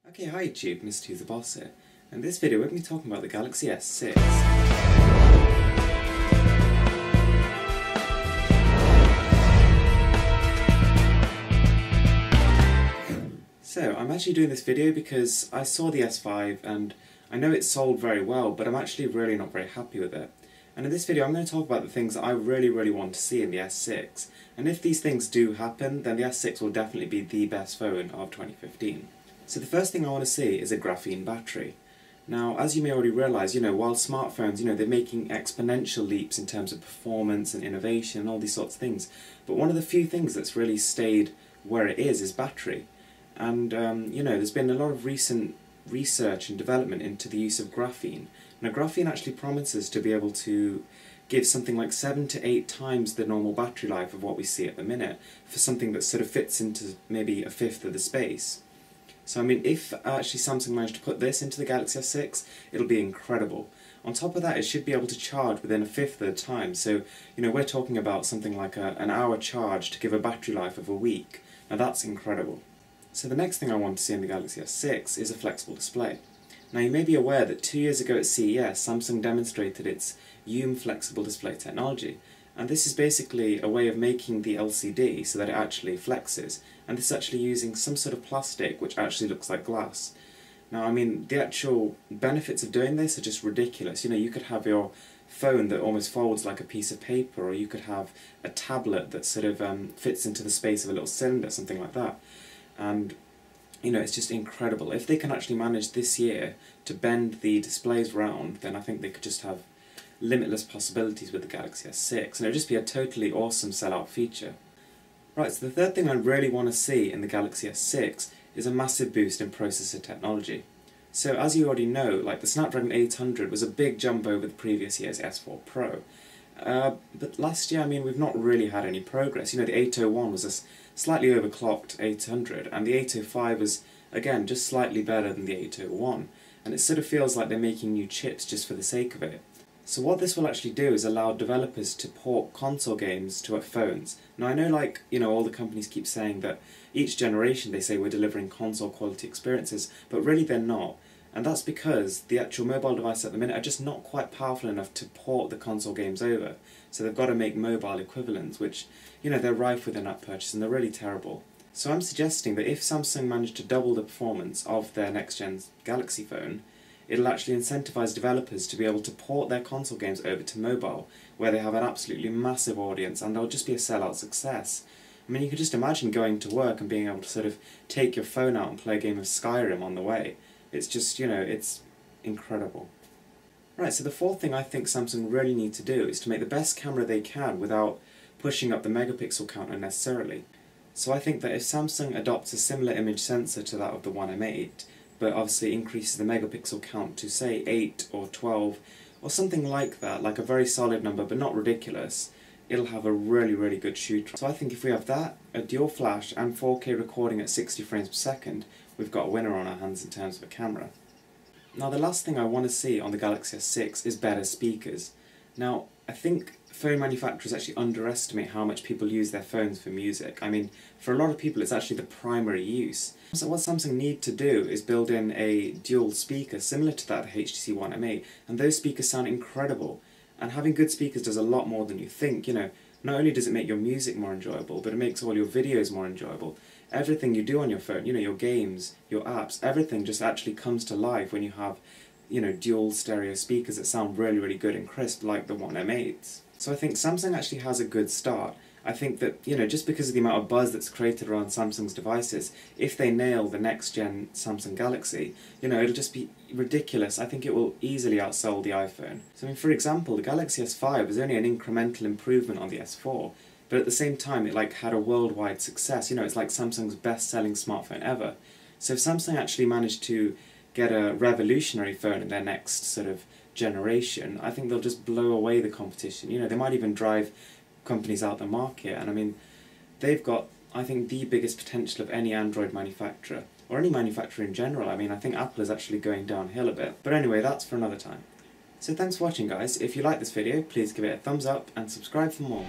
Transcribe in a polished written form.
Okay, hi YouTube, Mr. The Boss here. In this video we're going to be talking about the Galaxy S6. So, I'm actually doing this video because I saw the S5 and I know it sold very well, but I'm actually really not very happy with it. And in this video I'm going to talk about the things that I really want to see in the S6. And if these things do happen, then the S6 will definitely be the best phone of 2015. So the first thing I want to see is a graphene battery. Now, as you may already realise, while smartphones, they're making exponential leaps in terms of performance and innovation and all these sorts of things. But one of the few things that's really stayed where it is battery. And, there's been a lot of recent research and development into the use of graphene. Now, graphene actually promises to be able to give something like 7 to 8 times the normal battery life of what we see at the minute for something that sort of fits into maybe a fifth of the space. So I mean, if actually Samsung managed to put this into the Galaxy S6, it'll be incredible. On top of that, it should be able to charge within a fifth of the time. So, we're talking about something like an hour charge to give a battery life of a week. Now that's incredible. So the next thing I want to see in the Galaxy S6 is a flexible display. Now you may be aware that 2 years ago at CES, Samsung demonstrated its flexible display technology. And this is basically a way of making the LCD so that it actually flexes. And this is actually using some sort of plastic which actually looks like glass. Now, I mean, the actual benefits of doing this are just ridiculous. You could have your phone that almost folds like a piece of paper, or you could have a tablet that sort of fits into the space of a little cylinder, something like that. And, it's just incredible. If they can actually manage this year to bend the displays round, then I think they could just have limitless possibilities with the Galaxy S6, and it would just be a totally awesome sellout feature. Right, so the third thing I really want to see in the Galaxy S6 is a massive boost in processor technology. So as you already know, like the Snapdragon 800 was a big jump over the previous year's S4 Pro. But last year, I mean, we've not really had any progress. The 801 was a slightly overclocked 800, and the 805 was, again, just slightly better than the 801. And it sort of feels like they're making new chips just for the sake of it. So what this will actually do is allow developers to port console games to phones. Now I know all the companies keep saying that each generation they say we're delivering console quality experiences, but really they're not. And that's because the actual mobile devices at the minute are just not quite powerful enough to port the console games over. So they've got to make mobile equivalents, which, they're rife with in-app purchase and they're really terrible. So I'm suggesting that if Samsung managed to double the performance of their next-gen Galaxy phone, it'll actually incentivize developers to be able to port their console games over to mobile, where they have an absolutely massive audience and they'll just be a sellout success. I mean, you can just imagine going to work and being able to sort of take your phone out and play a game of Skyrim on the way. It's just, it's incredible. Right, so the fourth thing I think Samsung really need to do is to make the best camera they can without pushing up the megapixel count unnecessarily. So I think that if Samsung adopts a similar image sensor to that of the One M8, but obviously increases the megapixel count to say 8 or 12 or something like that, like a very solid number but not ridiculous, it'll have a really good shooter. So I think if we have that, a dual flash and 4K recording at 60 frames per second, we've got a winner on our hands in terms of a camera. Now the last thing I want to see on the Galaxy S6 is better speakers. Now I think phone manufacturers actually underestimate how much people use their phones for music. I mean, for a lot of people it's actually the primary use. So what Samsung need to do is build in a dual speaker similar to that of the HTC One M8, and those speakers sound incredible. And having good speakers does a lot more than you think. Not only does it make your music more enjoyable, but it makes all your videos more enjoyable. Everything you do on your phone, your games, your apps, everything just actually comes to life when you have, dual stereo speakers that sound really good and crisp like the One M8s. So I think Samsung actually has a good start. I think that, just because of the amount of buzz that's created around Samsung's devices, if they nail the next-gen Samsung Galaxy, it'll just be ridiculous. I think it will easily outsell the iPhone. So, I mean, for example, the Galaxy S5 was only an incremental improvement on the S4, but at the same time it had a worldwide success. It's like Samsung's best-selling smartphone ever. So if Samsung actually managed to get a revolutionary phone in their next sort of generation, I think they'll just blow away the competition. They might even drive companies out the market, and I mean, they've got, I think, the biggest potential of any Android manufacturer, or any manufacturer in general. I mean, I think Apple is actually going downhill a bit. But anyway, that's for another time. So thanks for watching, guys. If you like this video, please give it a thumbs up and subscribe for more.